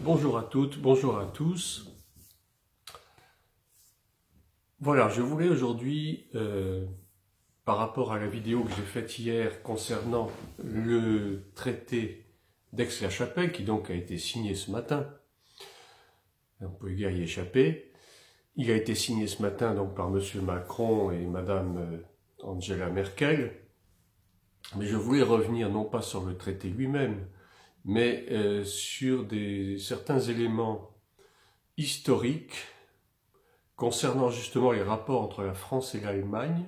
Bonjour à toutes, bonjour à tous. Voilà, je voulais aujourd'hui, par rapport à la vidéo que j'ai faite hier concernant le traité d'Aix-la-Chapelle, qui donc a été signé ce matin, on peut guère y échapper, il a été signé ce matin donc par M. Macron et Mme Angela Merkel, mais je voulais revenir non pas sur le traité lui-même, mais sur certains éléments historiques concernant justement les rapports entre la France et l'Allemagne,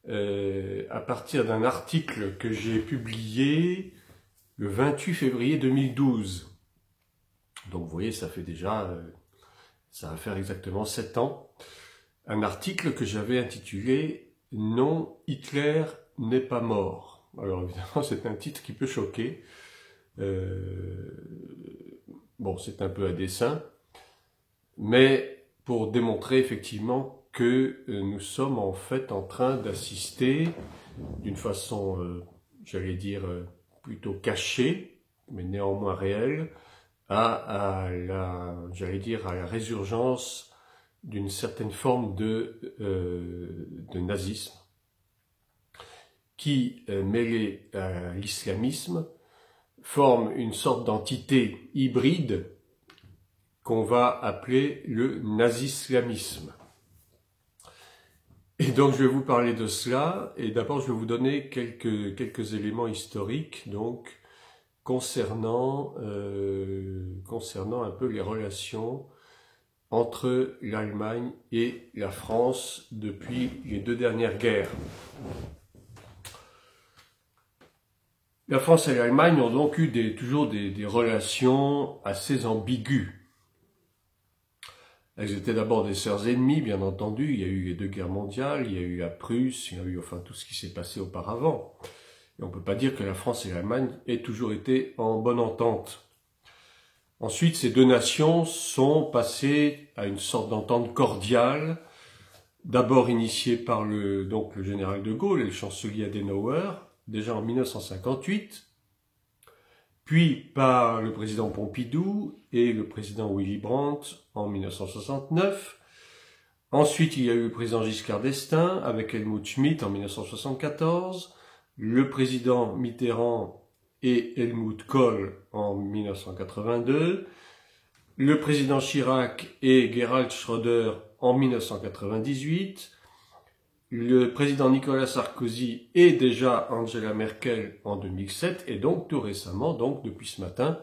à partir d'un article que j'ai publié le 28 février 2012. Donc vous voyez, ça fait déjà, ça va faire exactement 7 ans. Un article que j'avais intitulé « Non, Hitler n'est pas mort ». Alors évidemment, c'est un titre qui peut choquer. Bon, c'est un peu à dessein, mais pour démontrer effectivement que nous sommes en fait en train d'assister d'une façon, j'allais dire, plutôt cachée, mais néanmoins réelle, j'allais dire, à la résurgence d'une certaine forme de nazisme qui, mêlé à l'islamisme, forme une sorte d'entité hybride qu'on va appeler le nazislamisme. Et donc je vais vous parler de cela, et d'abord je vais vous donner quelques éléments historiques donc concernant un peu les relations entre l'Allemagne et la France depuis les deux dernières guerres. La France et l'Allemagne ont donc eu toujours des relations assez ambiguës. Elles étaient d'abord des sœurs ennemies, bien entendu. Il y a eu les deux guerres mondiales, il y a eu la Prusse, il y a eu enfin tout ce qui s'est passé auparavant. Et on ne peut pas dire que la France et l'Allemagne aient toujours été en bonne entente. Ensuite, ces deux nations sont passées à une sorte d'entente cordiale, d'abord initiée par le général de Gaulle et le chancelier Adenauer, déjà en 1958, puis par le président Pompidou et le président Willy Brandt en 1969. Ensuite, il y a eu le président Giscard d'Estaing avec Helmut Schmidt en 1974, le président Mitterrand et Helmut Kohl en 1982, le président Chirac et Gerhard Schröder en 1998, le président Nicolas Sarkozy et déjà Angela Merkel en 2007, et donc tout récemment, donc depuis ce matin,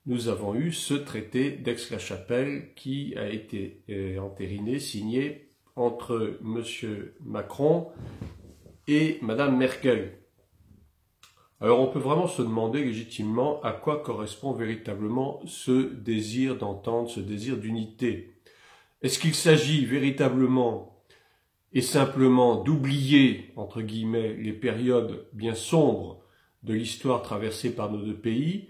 nous avons eu ce traité d'Aix-la-Chapelle qui a été entériné, signé entre M. Macron et Mme Merkel. Alors on peut vraiment se demander légitimement à quoi correspond véritablement ce désir d'entente, ce désir d'unité. Est-ce qu'il s'agit véritablement et simplement d'oublier, entre guillemets, les périodes bien sombres de l'histoire traversée par nos deux pays,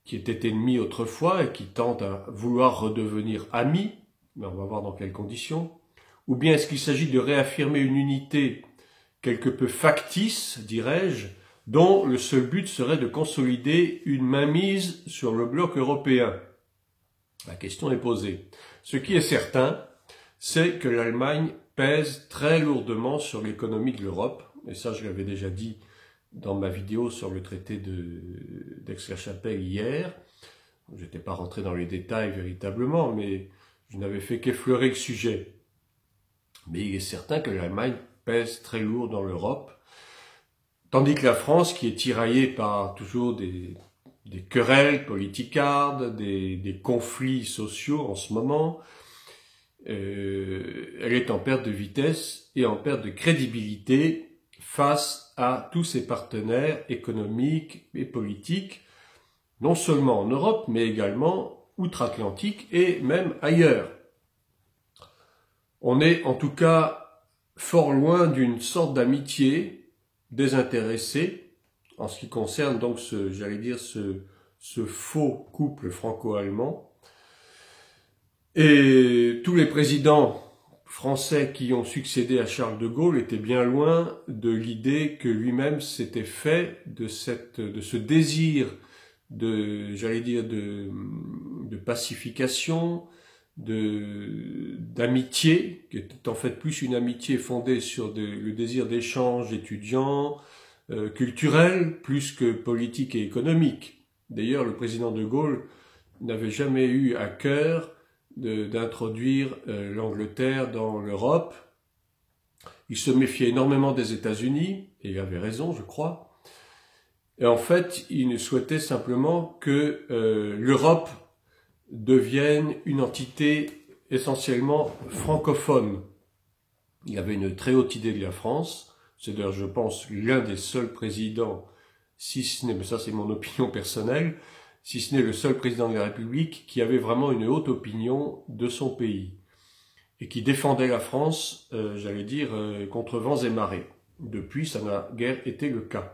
qui étaient ennemis autrefois et qui tentent à vouloir redevenir amis, mais on va voir dans quelles conditions, ou bien est-ce qu'il s'agit de réaffirmer une unité quelque peu factice, dirais-je, dont le seul but serait de consolider une mainmise sur le bloc européen? La question est posée. Ce qui est certain, c'est que l'Allemagne pèse très lourdement sur l'économie de l'Europe, et ça je l'avais déjà dit dans ma vidéo sur le traité d'Aix-la-Chapelle hier. Je n'étais pas rentré dans les détails véritablement, mais je n'avais fait qu'effleurer le sujet. Mais il est certain que l'Allemagne pèse très lourd dans l'Europe, tandis que la France, qui est tiraillée par toujours des querelles politicardes, des conflits sociaux en ce moment, elle est en perte de vitesse et en perte de crédibilité face à tous ses partenaires économiques et politiques, non seulement en Europe, mais également outre-Atlantique et même ailleurs. On est en tout cas fort loin d'une sorte d'amitié désintéressée en ce qui concerne donc ce faux couple franco-allemand. Et tous les présidents français qui ont succédé à Charles de Gaulle étaient bien loin de l'idée que lui-même s'était fait de ce désir de de pacification, d'amitié, qui est en fait plus une amitié fondée sur le désir d'échange étudiant, culturel, plus que politique et économique. D'ailleurs, le président de Gaulle n'avait jamais eu à cœur d'introduire l'Angleterre dans l'Europe. Il se méfiait énormément des États-Unis, et il avait raison, je crois. Et en fait, il ne souhaitait simplement que l'Europe devienne une entité essentiellement francophone. Il avait une très haute idée de la France. C'est d'ailleurs, je pense, l'un des seuls présidents, si ce n'est, mais ça c'est mon opinion personnelle, si ce n'est le seul président de la République qui avait vraiment une haute opinion de son pays et qui défendait la France, j'allais dire, contre vents et marées. Depuis, ça n'a guère été le cas.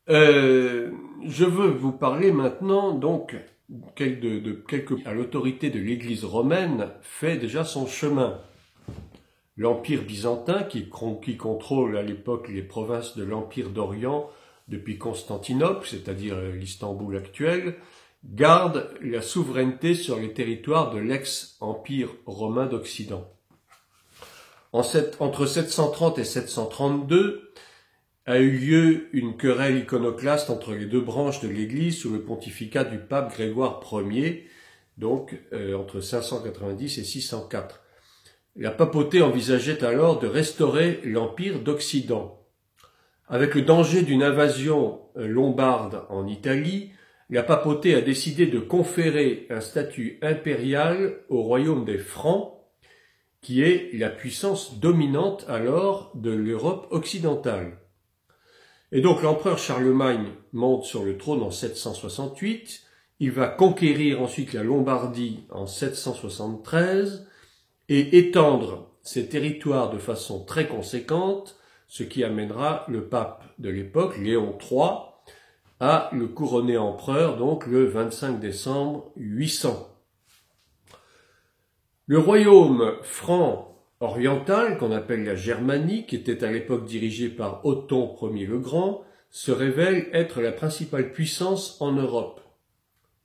Je veux vous parler maintenant, donc, à l'autorité de l'Église romaine fait déjà son chemin. L'Empire byzantin, qui contrôle à l'époque les provinces de l'Empire d'Orient depuis Constantinople, c'est-à-dire l'Istanbul actuel, garde la souveraineté sur les territoires de l'ex-Empire romain d'Occident. Entre 730 et 732, a eu lieu une querelle iconoclaste entre les deux branches de l'Église sous le pontificat du pape Grégoire Ier, donc entre 590 et 604. La papauté envisageait alors de restaurer l'Empire d'Occident. Avec le danger d'une invasion lombarde en Italie, la papauté a décidé de conférer un statut impérial au royaume des Francs, qui est la puissance dominante alors de l'Europe occidentale. Et donc l'empereur Charlemagne monte sur le trône en 768, il va conquérir ensuite la Lombardie en 773 et étendre ses territoires de façon très conséquente, ce qui amènera le pape de l'époque, Léon III, à le couronner empereur donc le 25 décembre 800. Le royaume franc oriental, qu'on appelle la Germanie, qui était à l'époque dirigée par Othon Ier le Grand, se révèle être la principale puissance en Europe.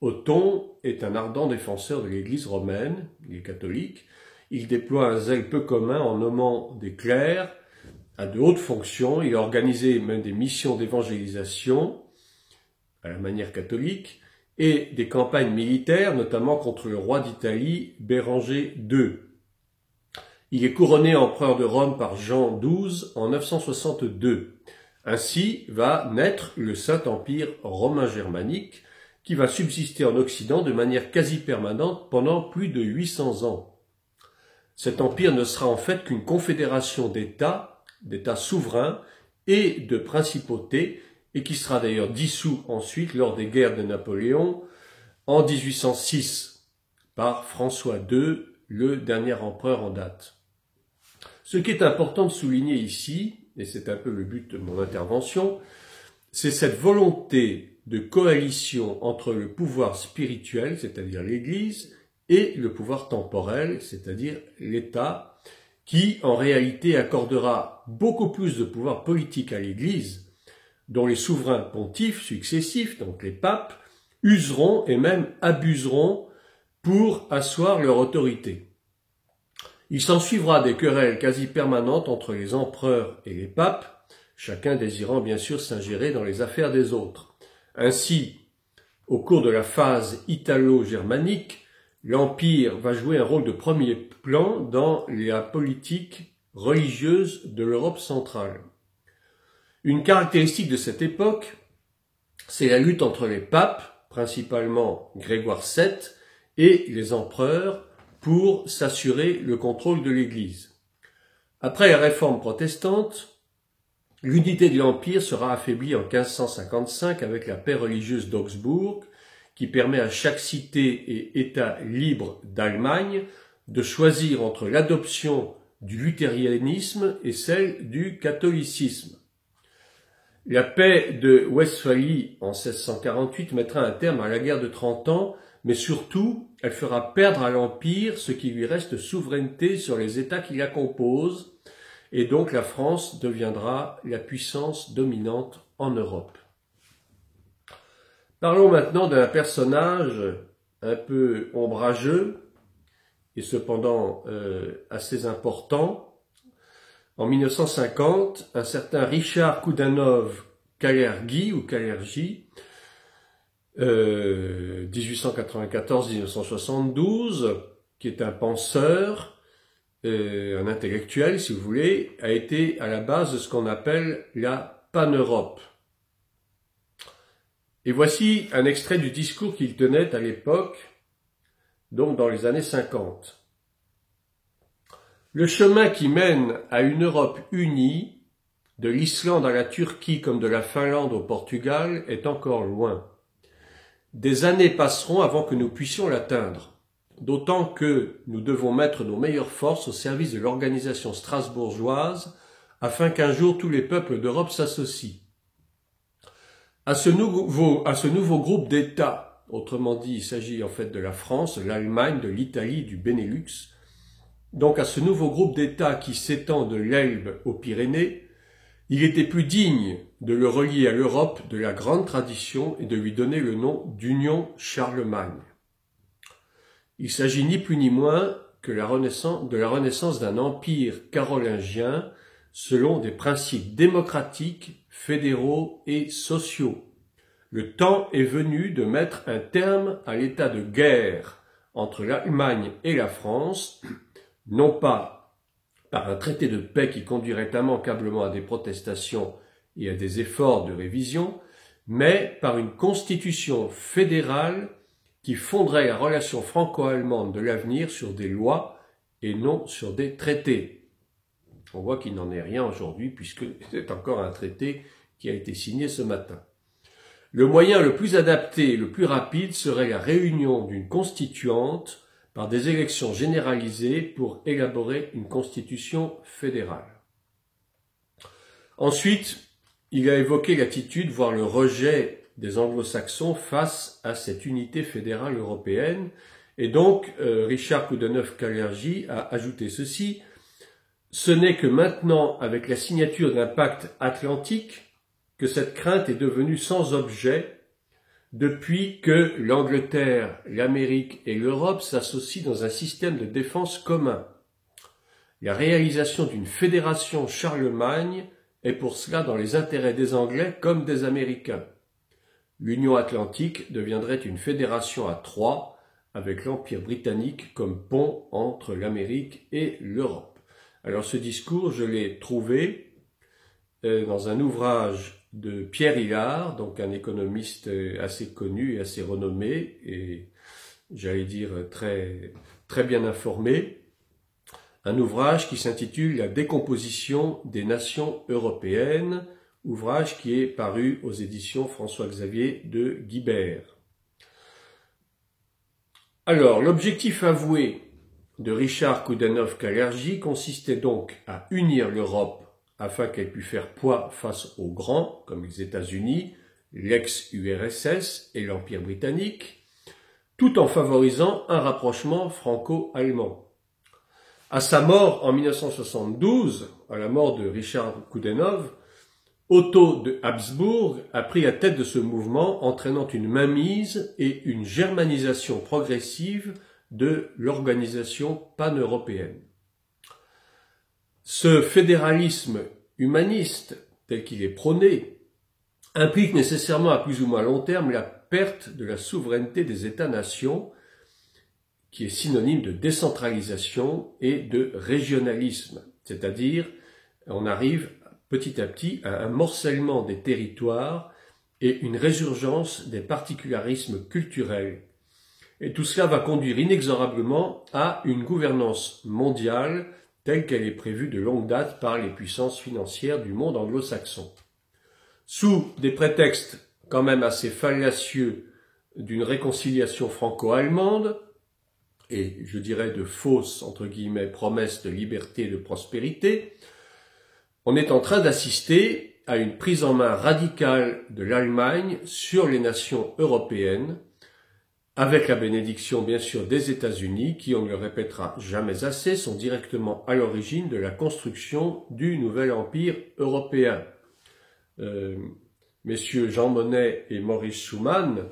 Othon est un ardent défenseur de l'Église romaine, il est catholique. Il déploie un zèle peu commun en nommant des clercs à de hautes fonctions. Il a organisé même des missions d'évangélisation à la manière catholique et des campagnes militaires, notamment contre le roi d'Italie, Béranger II. Il est couronné empereur de Rome par Jean XII en 962. Ainsi va naître le Saint-Empire romain germanique qui va subsister en Occident de manière quasi permanente pendant plus de 800 ans. Cet empire ne sera en fait qu'une confédération d'États souverains et de principautés, et qui sera d'ailleurs dissous ensuite lors des guerres de Napoléon en 1806 par François II, le dernier empereur en date. Ce qui est important de souligner ici, et c'est un peu le but de mon intervention, c'est cette volonté de coalition entre le pouvoir spirituel, c'est-à-dire l'Église, et le pouvoir temporel, c'est-à-dire l'État, qui en réalité accordera beaucoup plus de pouvoir politique à l'Église, dont les souverains pontifes successifs, donc les papes, useront et même abuseront pour asseoir leur autorité. Il s'ensuivra des querelles quasi permanentes entre les empereurs et les papes, chacun désirant bien sûr s'ingérer dans les affaires des autres. Ainsi, au cours de la phase italo-germanique, l'Empire va jouer un rôle de premier plan dans la politique religieuse de l'Europe centrale. Une caractéristique de cette époque, c'est la lutte entre les papes, principalement Grégoire VII, et les empereurs, pour s'assurer le contrôle de l'Église. Après la réforme protestante, l'unité de l'Empire sera affaiblie en 1555 avec la paix religieuse d'Augsbourg, qui permet à chaque cité et État libre d'Allemagne de choisir entre l'adoption du luthérianisme et celle du catholicisme. La paix de Westphalie en 1648 mettra un terme à la guerre de 30 ans, mais surtout, elle fera perdre à l'Empire ce qui lui reste souveraineté sur les États qui la composent, et donc la France deviendra la puissance dominante en Europe. Parlons maintenant d'un personnage un peu ombrageux et cependant assez important. En 1950, un certain Richard Koudanov-Kalergi ou Kalergi, 1894-1972, qui est un penseur, un intellectuel si vous voulez, a été à la base de ce qu'on appelle la Pan-Europe. Et voici un extrait du discours qu'il tenait à l'époque, donc dans les années 50. Le chemin qui mène à une Europe unie, de l'Islande à la Turquie comme de la Finlande au Portugal, est encore loin. Des années passeront avant que nous puissions l'atteindre, d'autant que nous devons mettre nos meilleures forces au service de l'organisation strasbourgeoise afin qu'un jour tous les peuples d'Europe s'associent. À ce nouveau groupe d'États, autrement dit, il s'agit en fait de la France, de l'Allemagne, de l'Italie, du Benelux, donc à ce nouveau groupe d'États qui s'étend de l'Elbe aux Pyrénées, il était plus digne de le relier à l'Europe de la grande tradition et de lui donner le nom d'Union Charlemagne. Il s'agit ni plus ni moins que de la renaissance d'un empire carolingien selon des principes démocratiques, fédéraux et sociaux. Le temps est venu de mettre un terme à l'état de guerre entre l'Allemagne et la France, non pas par un traité de paix qui conduirait immanquablement à des protestations et à des efforts de révision, mais par une constitution fédérale qui fonderait la relation franco-allemande de l'avenir sur des lois et non sur des traités. On voit qu'il n'en est rien aujourd'hui puisque c'est encore un traité qui a été signé ce matin. Le moyen le plus adapté et le plus rapide serait la réunion d'une constituante par des élections généralisées pour élaborer une constitution fédérale. Ensuite, il a évoqué l'attitude, voire le rejet des anglo-saxons face à cette unité fédérale européenne. Et donc, Richard Koudanov-Kalergi a ajouté ceci: ce n'est que maintenant, avec la signature d'un pacte atlantique, que cette crainte est devenue sans objet depuis que l'Angleterre, l'Amérique et l'Europe s'associent dans un système de défense commun. La réalisation d'une fédération Charlemagne est pour cela dans les intérêts des Anglais comme des Américains. L'Union atlantique deviendrait une fédération à trois, avec l'Empire britannique comme pont entre l'Amérique et l'Europe. Alors ce discours, je l'ai trouvé dans un ouvrage de Pierre Hillard, donc un économiste assez connu et assez renommé, et j'allais dire très bien informé, un ouvrage qui s'intitule « La décomposition des nations européennes », ouvrage qui est paru aux éditions François-Xavier de Guibert. Alors, l'objectif avoué de Richard Koudanov-Kalergi consistait donc à unir l'Europe afin qu'elle puisse faire poids face aux grands, comme les États-Unis, l'ex-URSS et l'Empire britannique, tout en favorisant un rapprochement franco-allemand. À sa mort en 1972, à la mort de Richard Koudanov, Otto de Habsbourg a pris la tête de ce mouvement, entraînant une mainmise et une germanisation progressive de l'organisation pan-européenne. Ce fédéralisme humaniste, tel qu'il est prôné, implique nécessairement à plus ou moins long terme la perte de la souveraineté des États-nations, qui est synonyme de décentralisation et de régionalisme, c'est-à-dire on arrive petit à petit à un morcellement des territoires et une résurgence des particularismes culturels. Et tout cela va conduire inexorablement à une gouvernance mondiale telle qu'elle est prévue de longue date par les puissances financières du monde anglo-saxon. Sous des prétextes quand même assez fallacieux d'une réconciliation franco-allemande, et je dirais de fausses, entre guillemets, promesses de liberté et de prospérité, on est en train d'assister à une prise en main radicale de l'Allemagne sur les nations européennes, avec la bénédiction bien sûr des États-Unis, qui, on ne le répétera jamais assez, sont directement à l'origine de la construction du nouvel empire européen. messieurs Jean Monnet et Maurice Schuman,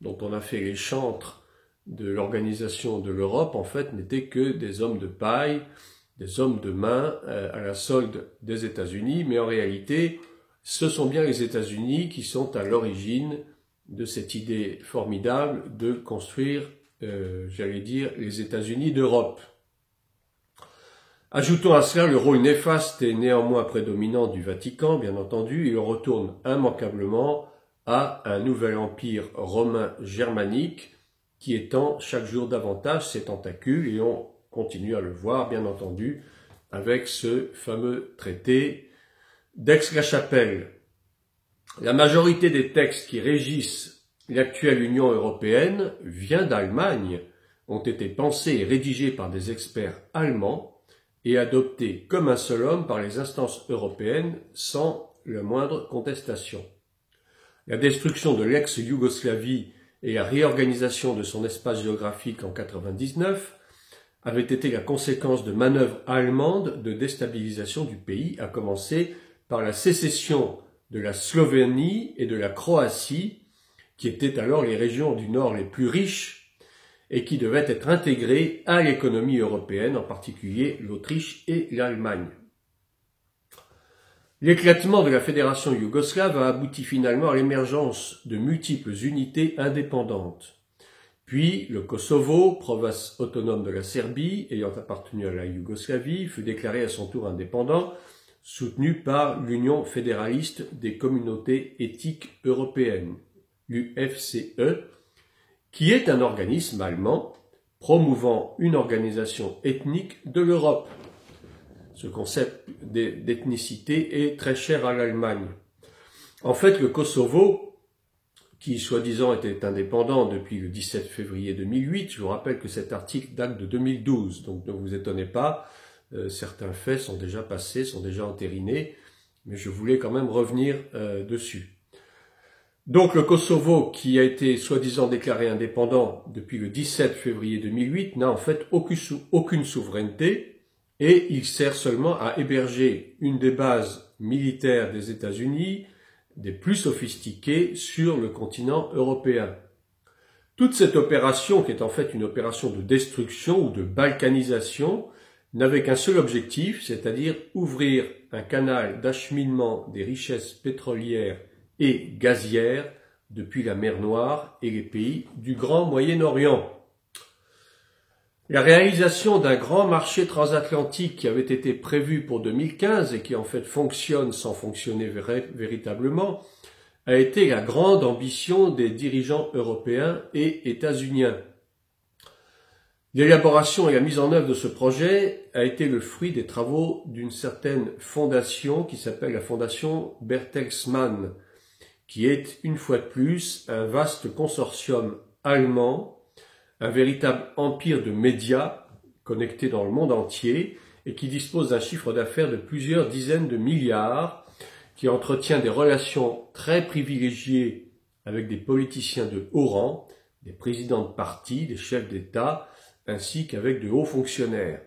dont on a fait les chantres de l'organisation de l'Europe, en fait, n'étaient que des hommes de paille, des hommes de main à la solde des États-Unis, mais en réalité, ce sont bien les États-Unis qui sont à l'origine de cette idée formidable de construire, j'allais dire, les États-Unis d'Europe. Ajoutons à cela le rôle néfaste et néanmoins prédominant du Vatican, bien entendu, et on retourne immanquablement à un nouvel empire romain germanique qui étend chaque jour davantage ses tentacules, et on continue à le voir, bien entendu, avec ce fameux traité d'Aix-la-Chapelle. La majorité des textes qui régissent l'actuelle Union européenne vient d'Allemagne, ont été pensés et rédigés par des experts allemands et adoptés comme un seul homme par les instances européennes sans la moindre contestation. La destruction de l'ex-Yougoslavie et la réorganisation de son espace géographique en 1999 avaient été la conséquence de manœuvres allemandes de déstabilisation du pays, à commencer par la sécession de la Slovénie et de la Croatie, qui étaient alors les régions du Nord les plus riches et qui devaient être intégrées à l'économie européenne, en particulier l'Autriche et l'Allemagne. L'éclatement de la fédération yougoslave a abouti finalement à l'émergence de multiples unités indépendantes. Puis le Kosovo, province autonome de la Serbie, ayant appartenu à la Yougoslavie, fut déclaré à son tour indépendant, soutenu par l'Union fédéraliste des communautés éthiques européennes, l'UFCE, qui est un organisme allemand promouvant une organisation ethnique de l'Europe. Ce concept d'ethnicité est très cher à l'Allemagne. En fait, le Kosovo, qui soi-disant était indépendant depuis le 17 février 2008, je vous rappelle que cet article date de 2012, donc ne vous étonnez pas, certains faits sont déjà passés, sont déjà entérinés, mais je voulais quand même revenir dessus. Donc le Kosovo, qui a été soi-disant déclaré indépendant depuis le 17 février 2008, n'a en fait aucune souveraineté et il sert seulement à héberger une des bases militaires des États-Unis, des plus sophistiquées sur le continent européen. Toute cette opération, qui est en fait une opération de destruction ou de balkanisation, n'avait qu'un seul objectif, c'est-à-dire ouvrir un canal d'acheminement des richesses pétrolières et gazières depuis la mer Noire et les pays du Grand Moyen-Orient. La réalisation d'un grand marché transatlantique qui avait été prévu pour 2015 et qui en fait fonctionne sans fonctionner véritablement, a été la grande ambition des dirigeants européens et états-uniens. L'élaboration et la mise en œuvre de ce projet a été le fruit des travaux d'une certaine fondation qui s'appelle la fondation Bertelsmann, qui est, une fois de plus, un vaste consortium allemand, un véritable empire de médias connectés dans le monde entier et qui dispose d'un chiffre d'affaires de plusieurs dizaines de milliards, qui entretient des relations très privilégiées avec des politiciens de haut rang, des présidents de partis, des chefs d'État, ainsi qu'avec de hauts fonctionnaires.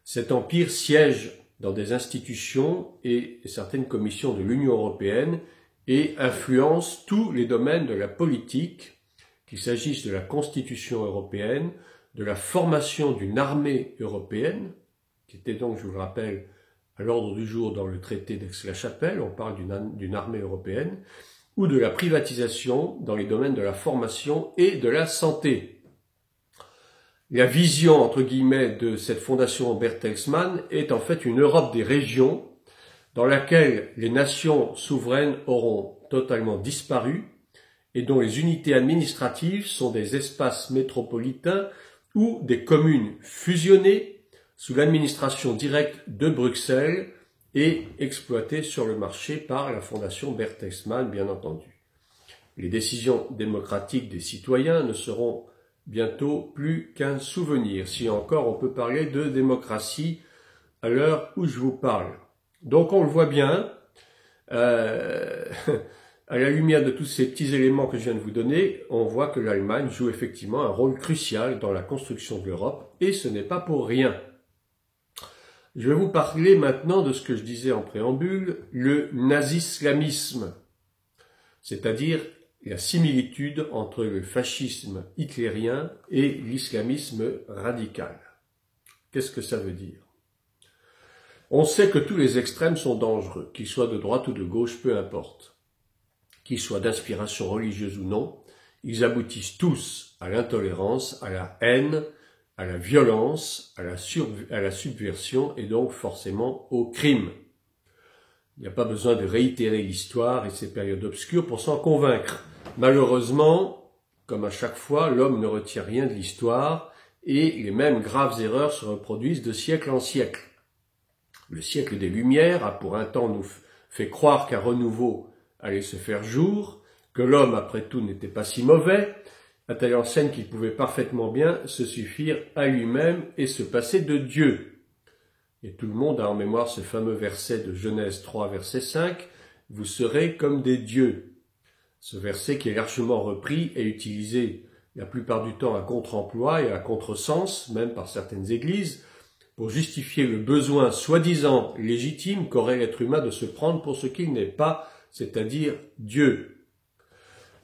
Cet empire siège dans des institutions et certaines commissions de l'Union européenne et influence tous les domaines de la politique, qu'il s'agisse de la Constitution européenne, de la formation d'une armée européenne, qui était donc, je vous le rappelle, à l'ordre du jour dans le traité d'Aix-la-Chapelle, on parle d'une armée européenne, ou de la privatisation dans les domaines de la formation et de la santé. La vision, entre guillemets, de cette fondation Bertelsmann est en fait une Europe des régions dans laquelle les nations souveraines auront totalement disparu et dont les unités administratives sont des espaces métropolitains ou des communes fusionnées sous l'administration directe de Bruxelles et exploitées sur le marché par la fondation Bertelsmann, bien entendu. Les décisions démocratiques des citoyens ne seront bientôt plus qu'un souvenir, si encore on peut parler de démocratie à l'heure où je vous parle. Donc on le voit bien, à la lumière de tous ces petits éléments que je viens de vous donner, on voit que l'Allemagne joue effectivement un rôle crucial dans la construction de l'Europe, et ce n'est pas pour rien. Je vais vous parler maintenant de ce que je disais en préambule, le nazislamisme. c'est-à-dire la similitude entre le fascisme hitlérien et l'islamisme radical. Qu'est-ce que ça veut dire? On sait que tous les extrêmes sont dangereux, qu'ils soient de droite ou de gauche, peu importe. Qu'ils soient d'inspiration religieuse ou non, ils aboutissent tous à l'intolérance, à la haine, à la violence, à la subversion et donc forcément au crime. Il n'y a pas besoin de réitérer l'histoire et ses périodes obscures pour s'en convaincre. Malheureusement, comme à chaque fois, l'homme ne retient rien de l'histoire et les mêmes graves erreurs se reproduisent de siècle en siècle. Le siècle des Lumières a pour un temps nous fait croire qu'un renouveau allait se faire jour, que l'homme après tout n'était pas si mauvais, à telle enseigne qu'il pouvait parfaitement bien se suffire à lui-même et se passer de Dieu. Et tout le monde a en mémoire ce fameux verset de Genèse 3, verset 5, « Vous serez comme des dieux ». Ce verset qui est largement repris et utilisé la plupart du temps à contre-emploi et à contresens, même par certaines églises, pour justifier le besoin soi-disant légitime qu'aurait l'être humain de se prendre pour ce qu'il n'est pas, c'est-à-dire Dieu.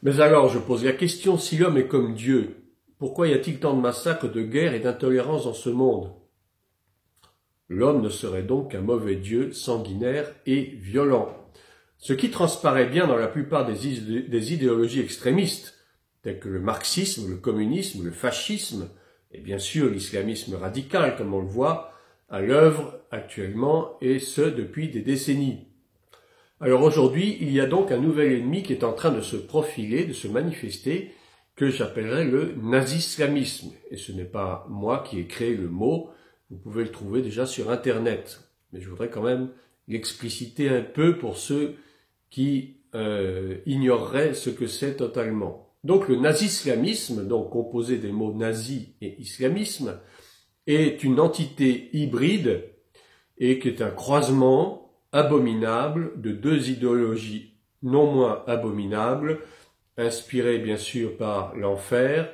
Mais alors, je pose la question, si l'homme est comme Dieu, pourquoi y a-t-il tant de massacres, de guerres et d'intolérance dans ce monde? L'homme ne serait donc qu'un mauvais Dieu, sanguinaire et violent. Ce qui transparaît bien dans la plupart des idéologies extrémistes, telles que le marxisme, le communisme, le fascisme, et bien sûr l'islamisme radical, comme on le voit, à l'œuvre actuellement, et ce depuis des décennies. Alors aujourd'hui, il y a donc un nouvel ennemi qui est en train de se profiler, de se manifester, que j'appellerais le nazislamisme. Et ce n'est pas moi qui ai créé le mot, vous pouvez le trouver déjà sur Internet. Mais je voudrais quand même l'expliciter un peu pour ceux qui ignoreraient ce que c'est totalement. Donc le nazislamisme, donc composé des mots nazi et islamisme, est une entité hybride et qui est un croisement abominable de deux idéologies non moins abominables, inspirées bien sûr par l'enfer,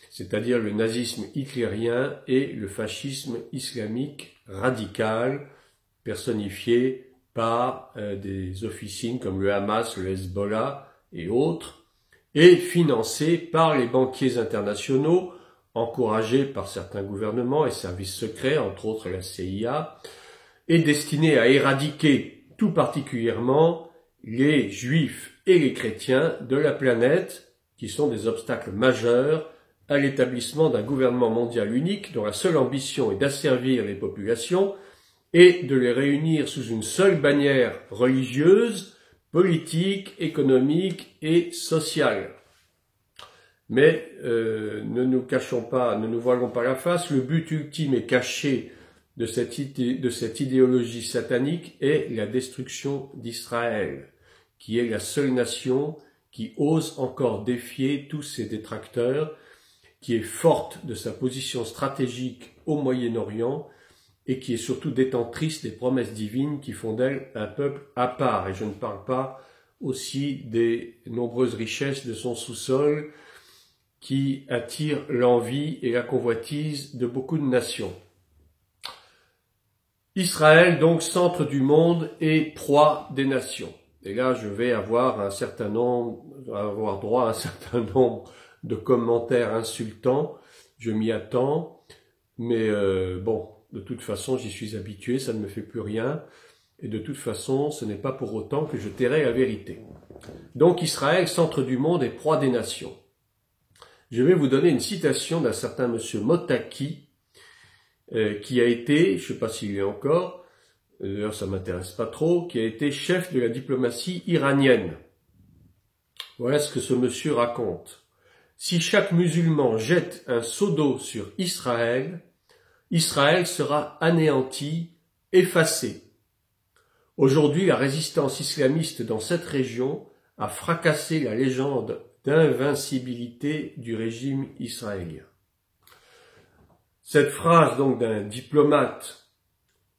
c'est-à-dire le nazisme hitlérien et le fascisme islamique radical, personnifié par des officines comme le Hamas, le Hezbollah et autres, et financé par les banquiers internationaux, encouragés par certains gouvernements et services secrets, entre autres la CIA, et destiné à éradiquer tout particulièrement les juifs et les chrétiens de la planète, qui sont des obstacles majeurs à l'établissement d'un gouvernement mondial unique dont la seule ambition est d'asservir les populations et de les réunir sous une seule bannière religieuse, politique, économique et sociale. Mais ne nous cachons pas, ne nous voilons pas la face, le but ultime et caché de cette idéologie satanique est la destruction d'Israël, qui est la seule nation qui ose encore défier tous ses détracteurs, qui est forte de sa position stratégique au Moyen-Orient et qui est surtout détentrice des promesses divines qui font d'elle un peuple à part. Et je ne parle pas aussi des nombreuses richesses de son sous-sol qui attirent l'envie et la convoitise de beaucoup de nations. Israël, donc, centre du monde et proie des nations. Et là, je vais avoir droit à un certain nombre de commentaires insultants. Je m'y attends, mais bon, de toute façon, j'y suis habitué, ça ne me fait plus rien. Et de toute façon, ce n'est pas pour autant que je tairai la vérité. Donc, Israël, centre du monde et proie des nations. Je vais vous donner une citation d'un certain monsieur Motaki, qui a été, je ne sais pas s'il est encore, d'ailleurs ça m'intéresse pas trop, qui a été chef de la diplomatie iranienne. Voilà ce que ce monsieur raconte. Si chaque musulman jette un seau d'eau sur Israël, Israël sera anéanti, effacé. Aujourd'hui, la résistance islamiste dans cette région a fracassé la légende d'invincibilité du régime israélien. Cette phrase donc d'un diplomate,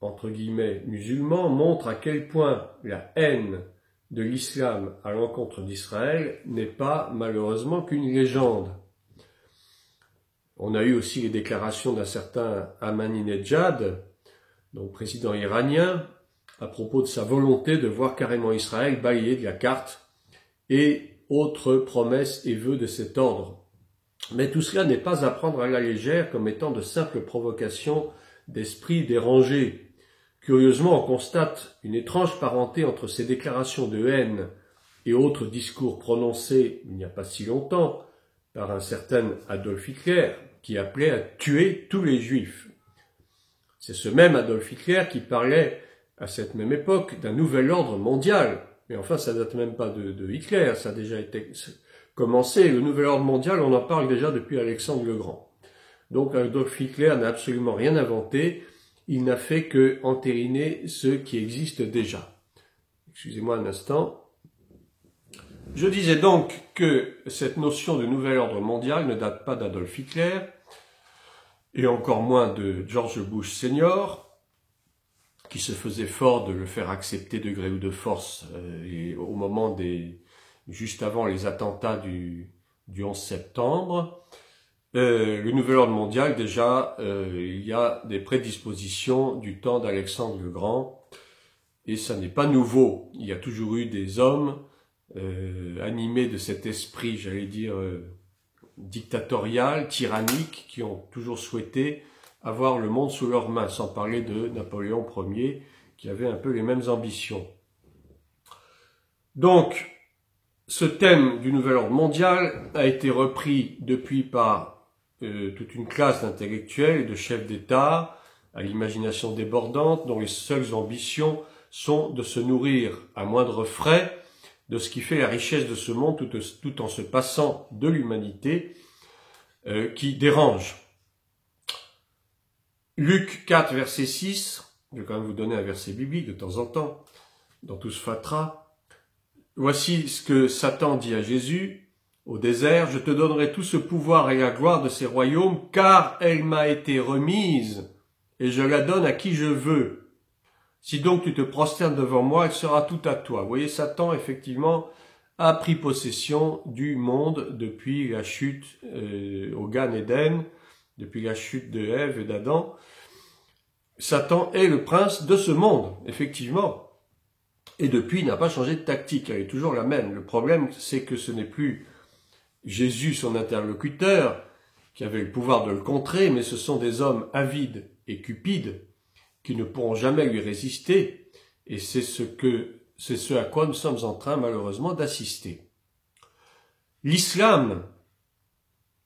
entre guillemets, musulman, montre à quel point la haine de l'islam à l'encontre d'Israël n'est pas malheureusement qu'une légende. On a eu aussi les déclarations d'un certain Ahmadinejad, donc président iranien, à propos de sa volonté de voir carrément Israël balayé de la carte et autres promesses et vœux de cet ordre. Mais tout cela n'est pas à prendre à la légère comme étant de simples provocations d'esprits dérangés. Curieusement, on constate une étrange parenté entre ces déclarations de haine et autres discours prononcés il n'y a pas si longtemps par un certain Adolf Hitler qui appelait à tuer tous les juifs. C'est ce même Adolf Hitler qui parlait à cette même époque d'un nouvel ordre mondial. Mais enfin, ça date même pas de Hitler, ça a déjà été commencé. Le nouvel ordre mondial, on en parle déjà depuis Alexandre le Grand. Donc Adolf Hitler n'a absolument rien inventé, il n'a fait que entériner ce qui existe déjà. Excusez-moi un instant. Je disais donc que cette notion de nouvel ordre mondial ne date pas d'Adolf Hitler, et encore moins de George Bush Senior, qui se faisait fort de le faire accepter de gré ou de force au moment juste avant les attentats du 11 septembre. Le nouvel ordre mondial, déjà, il y a des prédispositions du temps d'Alexandre le Grand, et ça n'est pas nouveau. Il y a toujours eu des hommes animés de cet esprit, j'allais dire, dictatorial, tyrannique, qui ont toujours souhaité avoir le monde sous leurs mains, sans parler de Napoléon Ier, qui avait un peu les mêmes ambitions. Donc, ce thème du nouvel ordre mondial a été repris depuis par toute une classe d'intellectuels et de chefs d'État à l'imagination débordante, dont les seules ambitions sont de se nourrir à moindre frais de ce qui fait la richesse de ce monde, tout en se passant de l'humanité qui dérange. Luc 4, verset 6, je vais quand même vous donner un verset biblique de temps en temps, dans tout ce fatras. Voici ce que Satan dit à Jésus au désert, « Je te donnerai tout ce pouvoir et la gloire de ces royaumes, car elle m'a été remise, et je la donne à qui je veux. Si donc tu te prosternes devant moi, elle sera tout à toi. » Vous voyez, Satan, effectivement, a pris possession du monde depuis la chute au Gan Eden, depuis la chute de Ève et d'Adam. Satan est le prince de ce monde, effectivement. Et depuis, il n'a pas changé de tactique, elle est toujours la même. Le problème, c'est que ce n'est plus Jésus, son interlocuteur, qui avait le pouvoir de le contrer, mais ce sont des hommes avides et cupides qui ne pourront jamais lui résister, et c'est ce à quoi nous sommes en train, malheureusement, d'assister. L'islam,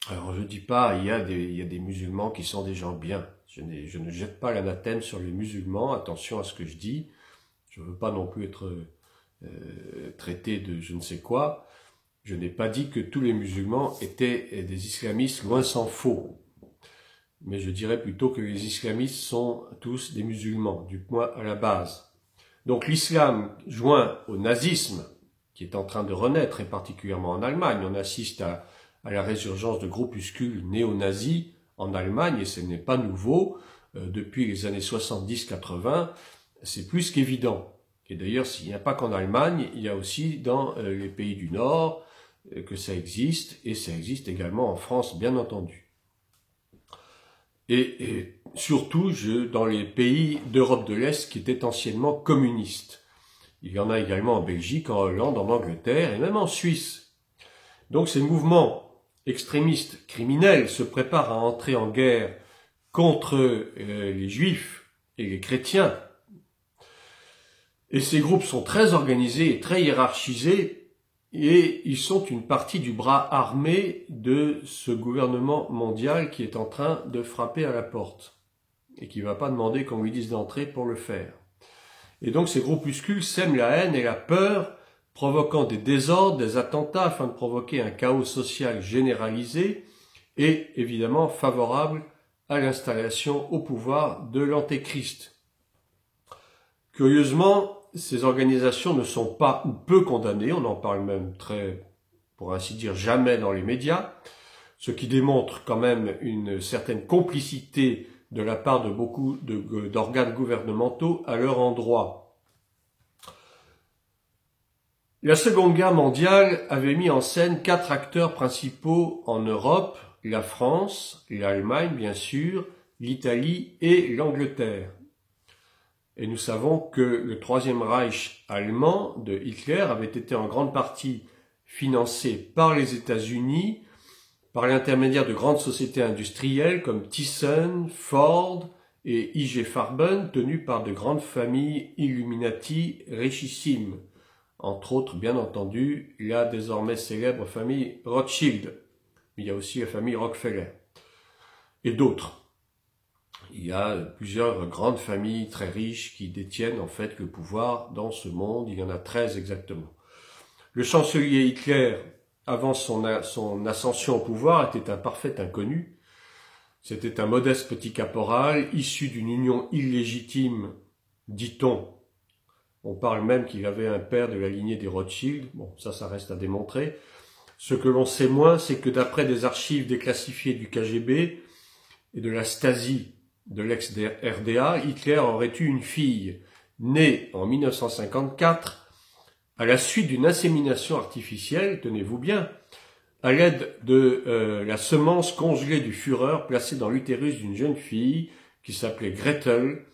alors je dis pas, il y a des musulmans qui sont des gens bien. Je ne jette pas l'anathème sur les musulmans, attention à ce que je dis. Je ne veux pas non plus être traité de je ne sais quoi. Je n'ai pas dit que tous les musulmans étaient des islamistes, loin s'en faut. Mais je dirais plutôt que les islamistes sont tous des musulmans, du moins à la base. Donc l'islam, joint au nazisme, qui est en train de renaître, et particulièrement en Allemagne, on assiste à la résurgence de groupuscules néo-nazis en Allemagne, et ce n'est pas nouveau, depuis les années 70-80, c'est plus qu'évident. Et d'ailleurs, s'il n'y a pas qu'en Allemagne, il y a aussi dans les pays du Nord que ça existe, et ça existe également en France, bien entendu. Et surtout dans les pays d'Europe de l'Est qui étaient anciennement communistes. Il y en a également en Belgique, en Hollande, en Angleterre et même en Suisse. Donc ces mouvements extrémistes criminels se préparent à entrer en guerre contre les Juifs et les chrétiens. Et ces groupes sont très organisés et très hiérarchisés, et ils sont une partie du bras armé de ce gouvernement mondial qui est en train de frapper à la porte, et qui ne va pas demander qu'on lui dise d'entrer pour le faire. Et donc ces groupuscules sèment la haine et la peur, provoquant des désordres, des attentats, afin de provoquer un chaos social généralisé, et évidemment favorable à l'installation au pouvoir de l'Antéchrist. Curieusement, ces organisations ne sont pas ou peu condamnées, on en parle même pour ainsi dire, jamais dans les médias, ce qui démontre quand même une certaine complicité de la part de beaucoup d'organes gouvernementaux à leur endroit. La Seconde Guerre mondiale avait mis en scène 4 acteurs principaux en Europe, la France, l'Allemagne bien sûr, l'Italie et l'Angleterre. Et nous savons que le Troisième Reich allemand de Hitler avait été en grande partie financés par les États-Unis, par l'intermédiaire de grandes sociétés industrielles comme Thyssen, Ford et IG Farben, tenues par de grandes familles Illuminati richissimes. Entre autres, bien entendu, la désormais célèbre famille Rothschild. Il y a aussi la famille Rockefeller. Et d'autres. Il y a plusieurs grandes familles très riches qui détiennent en fait le pouvoir dans ce monde. Il y en a 13 exactement. Le chancelier Hitler, avant son ascension au pouvoir, était un parfait inconnu. C'était un modeste petit caporal, issu d'une union illégitime, dit-on. On parle même qu'il avait un père de la lignée des Rothschild. Bon, ça reste à démontrer. Ce que l'on sait moins, c'est que d'après des archives déclassifiées du KGB et de la Stasi de l'ex-RDA, Hitler aurait eu une fille, née en 1954, à la suite d'une insémination artificielle, tenez-vous bien, à l'aide de la semence congelée du Führer placée dans l'utérus d'une jeune fille qui s'appelait Gretel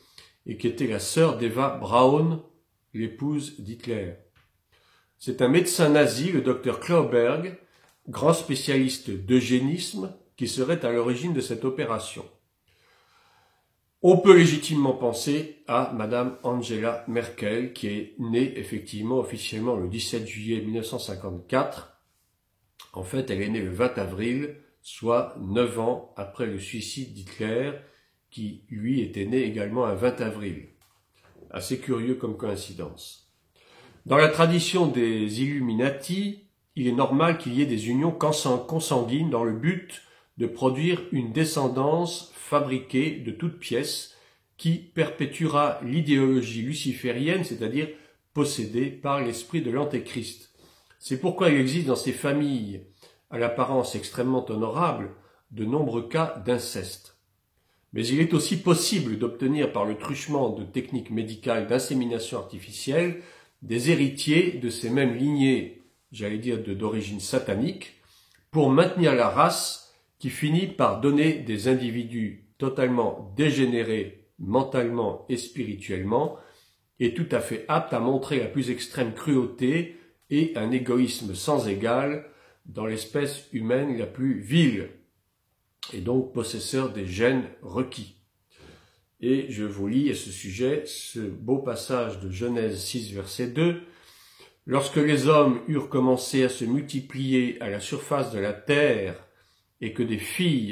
et qui était la sœur d'Eva Braun, l'épouse d'Hitler. C'est un médecin nazi, le docteur Klauberg, grand spécialiste d'eugénisme, qui serait à l'origine de cette opération. On peut légitimement penser à Madame Angela Merkel, qui est née effectivement officiellement le 17 juillet 1954. En fait, elle est née le 20 avril, soit 9 ans après le suicide d'Hitler, qui lui était né également un 20 avril. Assez curieux comme coïncidence. Dans la tradition des Illuminati, il est normal qu'il y ait des unions consanguines dans le but de produire une descendance fabriquée de toutes pièces qui perpétuera l'idéologie luciférienne, c'est-à-dire possédée par l'esprit de l'Antéchrist. C'est pourquoi il existe dans ces familles, à l'apparence extrêmement honorable, de nombreux cas d'inceste. Mais il est aussi possible d'obtenir par le truchement de techniques médicales d'insémination artificielle des héritiers de ces mêmes lignées, j'allais dire d'origine satanique, pour maintenir la race qui finit par donner des individus totalement dégénérés mentalement et spirituellement et tout à fait aptes à montrer la plus extrême cruauté et un égoïsme sans égal dans l'espèce humaine la plus vile et donc possesseur des gènes requis. Et je vous lis à ce sujet ce beau passage de Genèse 6, verset 2. « Lorsque les hommes eurent commencé à se multiplier à la surface de la terre et que des filles